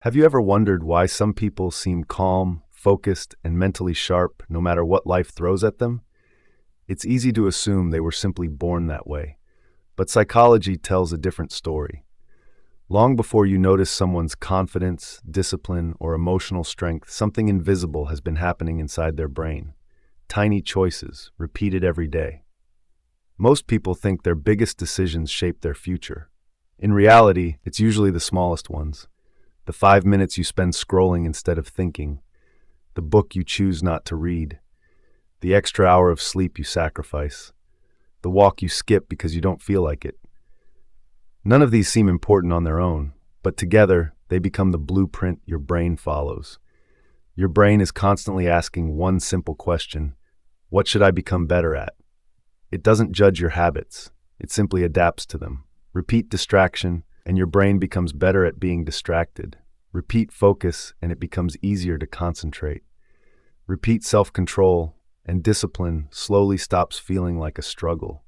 Have you ever wondered why some people seem calm, focused, and mentally sharp no matter what life throws at them? It's easy to assume they were simply born that way, but psychology tells a different story. Long before you notice someone's confidence, discipline, or emotional strength, something invisible has been happening inside their brain. Tiny choices, repeated every day. Most people think their biggest decisions shape their future. In reality, it's usually the smallest ones. The 5 minutes you spend scrolling instead of thinking, the book you choose not to read, the extra hour of sleep you sacrifice, the walk you skip because you don't feel like it. None of these seem important on their own, but together they become the blueprint your brain follows. Your brain is constantly asking one simple question: what should I become better at? It doesn't judge your habits, it simply adapts to them. Repeat distraction, and your brain becomes better at being distracted. Repeat focus, and it becomes easier to concentrate. Repeat self-control, and discipline slowly stops feeling like a struggle.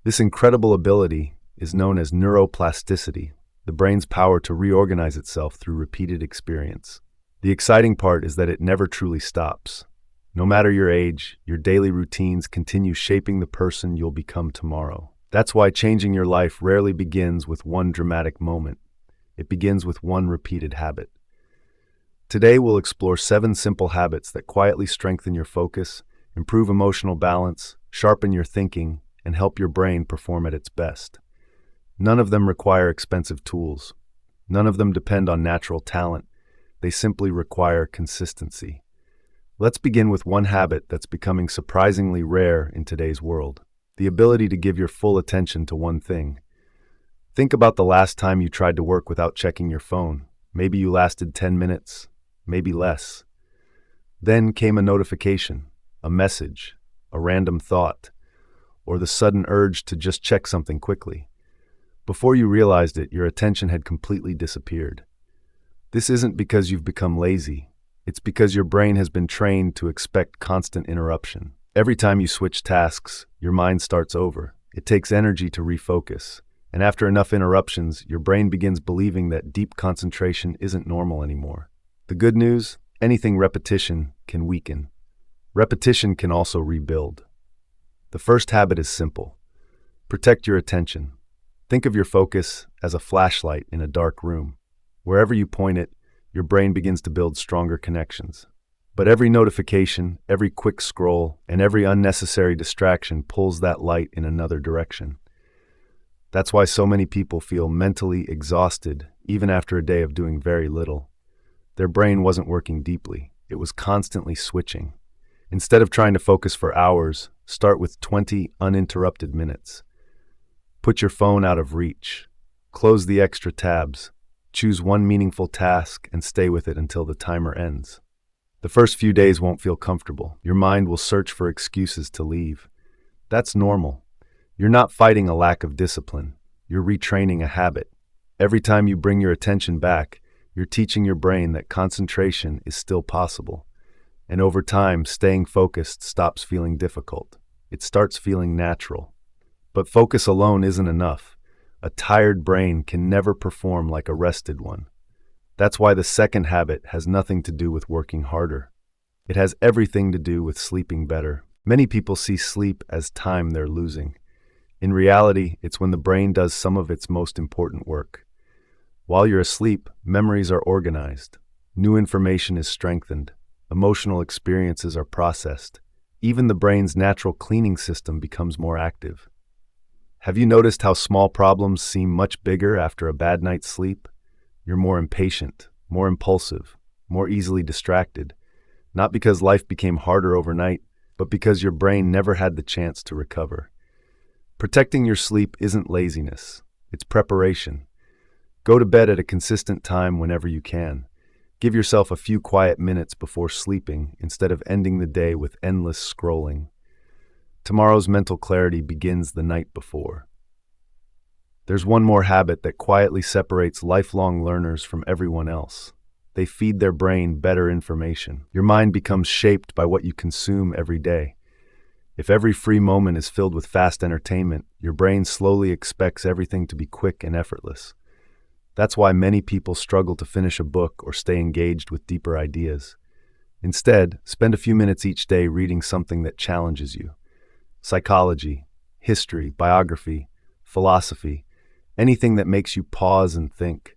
This incredible ability is known as neuroplasticity, the brain's power to reorganize itself through repeated experience. The exciting part is that it never truly stops. No matter your age, your daily routines continue shaping the person you'll become tomorrow. That's why changing your life rarely begins with one dramatic moment. It begins with one repeated habit. Today we'll explore 7 simple habits that quietly strengthen your focus, improve emotional balance, sharpen your thinking, and help your brain perform at its best. None of them require expensive tools. None of them depend on natural talent. They simply require consistency. Let's begin with one habit that's becoming surprisingly rare in today's world: the ability to give your full attention to one thing. Think about the last time you tried to work without checking your phone. Maybe you lasted 10 minutes, maybe less. Then came a notification, a message, a random thought, or the sudden urge to just check something quickly. Before you realized it, your attention had completely disappeared. This isn't because you've become lazy. It's because your brain has been trained to expect constant interruption. Every time you switch tasks, your mind starts over. It takes energy to refocus. And after enough interruptions, your brain begins believing that deep concentration isn't normal anymore. The good news: anything repetition can weaken. Repetition can also rebuild. The first habit is simple. Protect your attention. Think of your focus as a flashlight in a dark room. Wherever you point it, your brain begins to build stronger connections. But every notification, every quick scroll, and every unnecessary distraction pulls that light in another direction. That's why so many people feel mentally exhausted even after a day of doing very little. Their brain wasn't working deeply. It was constantly switching. Instead of trying to focus for hours, start with 20 uninterrupted minutes. Put your phone out of reach. Close the extra tabs. Choose one meaningful task and stay with it until the timer ends. The first few days won't feel comfortable. Your mind will search for excuses to leave. That's normal. You're not fighting a lack of discipline. You're retraining a habit. Every time you bring your attention back, you're teaching your brain that concentration is still possible. And over time, staying focused stops feeling difficult. It starts feeling natural. But focus alone isn't enough. A tired brain can never perform like a rested one. That's why the second habit has nothing to do with working harder. It has everything to do with sleeping better. Many people see sleep as time they're losing. In reality, it's when the brain does some of its most important work. While you're asleep, memories are organized. New information is strengthened. Emotional experiences are processed. Even the brain's natural cleaning system becomes more active. Have you noticed how small problems seem much bigger after a bad night's sleep? You're more impatient, more impulsive, more easily distracted. Not because life became harder overnight, but because your brain never had the chance to recover. Protecting your sleep isn't laziness, it's preparation. Go to bed at a consistent time whenever you can. Give yourself a few quiet minutes before sleeping instead of ending the day with endless scrolling. Tomorrow's mental clarity begins the night before. There's one more habit that quietly separates lifelong learners from everyone else. They feed their brain better information. Your mind becomes shaped by what you consume every day. If every free moment is filled with fast entertainment, your brain slowly expects everything to be quick and effortless. That's why many people struggle to finish a book or stay engaged with deeper ideas. Instead, spend a few minutes each day reading something that challenges you. Psychology, history, biography, philosophy, anything that makes you pause and think.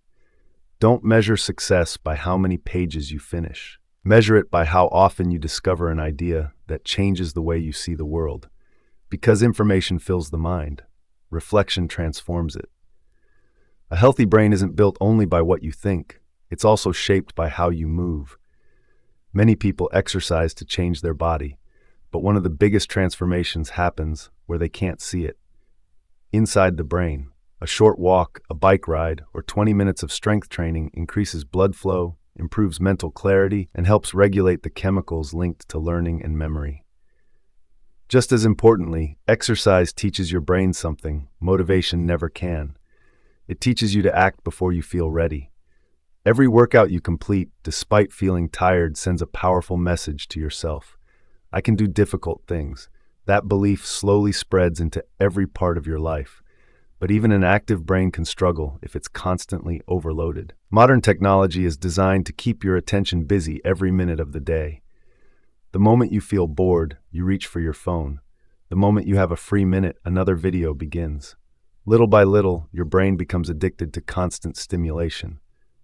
Don't measure success by how many pages you finish. Measure it by how often you discover an idea that changes the way you see the world. Because information fills the mind, reflection transforms it. A healthy brain isn't built only by what you think, it's also shaped by how you move. Many people exercise to change their body, but one of the biggest transformations happens where they can't see it. Inside the brain, a short walk, a bike ride, or 20 minutes of strength training increases blood flow, improves mental clarity, and helps regulate the chemicals linked to learning and memory. Just as importantly, exercise teaches your brain something motivation never can. It teaches you to act before you feel ready. Every workout you complete, despite feeling tired, sends a powerful message to yourself. I can do difficult things. That belief slowly spreads into every part of your life. But even an active brain can struggle if it's constantly overloaded. Modern technology is designed to keep your attention busy every minute of the day. The moment you feel bored, you reach for your phone. The moment you have a free minute, another video begins. Little by little, your brain becomes addicted to constant stimulation.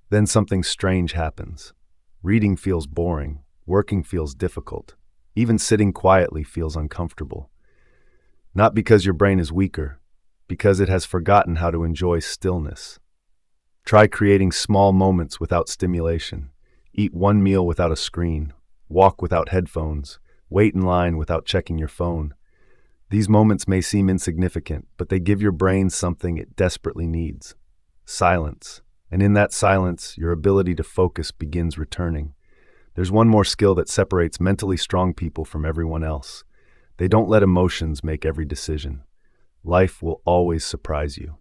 Then something strange happens. Reading feels boring, working feels difficult, even sitting quietly feels uncomfortable. Not because your brain is weaker, because it has forgotten how to enjoy stillness. Try creating small moments without stimulation. Eat one meal without a screen. Walk without headphones. Wait in line without checking your phone. These moments may seem insignificant, but they give your brain something it desperately needs: silence. And in that silence, your ability to focus begins returning. There's one more skill that separates mentally strong people from everyone else. They don't let emotions make every decision. Life will always surprise you.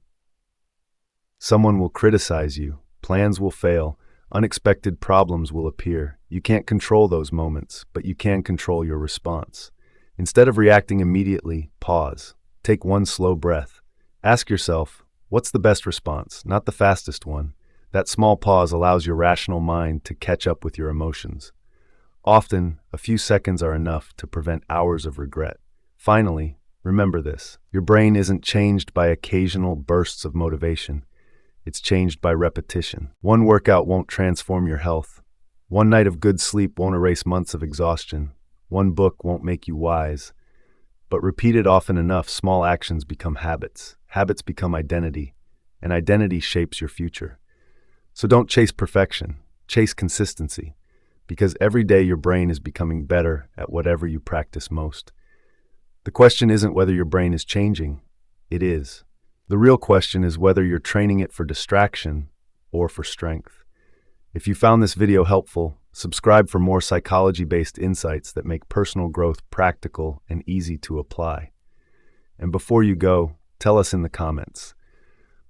Someone will criticize you, plans will fail, unexpected problems will appear. You can't control those moments, but you can control your response. Instead of reacting immediately, pause. Take one slow breath. Ask yourself, what's the best response, not the fastest one? That small pause allows your rational mind to catch up with your emotions. Often, a few seconds are enough to prevent hours of regret. Finally, remember this: your brain isn't changed by occasional bursts of motivation. It's changed by repetition. One workout won't transform your health. One night of good sleep won't erase months of exhaustion. One book won't make you wise. But repeated often enough, small actions become habits. Habits become identity, and identity shapes your future. So don't chase perfection, chase consistency, because every day your brain is becoming better at whatever you practice most. The question isn't whether your brain is changing, it is. The real question is whether you're training it for distraction or for strength. If you found this video helpful, subscribe for more psychology-based insights that make personal growth practical and easy to apply. And before you go, tell us in the comments,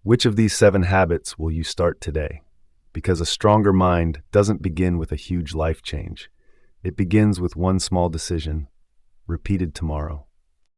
which of these 7 habits will you start today? Because a stronger mind doesn't begin with a huge life change. It begins with one small decision, repeated tomorrow.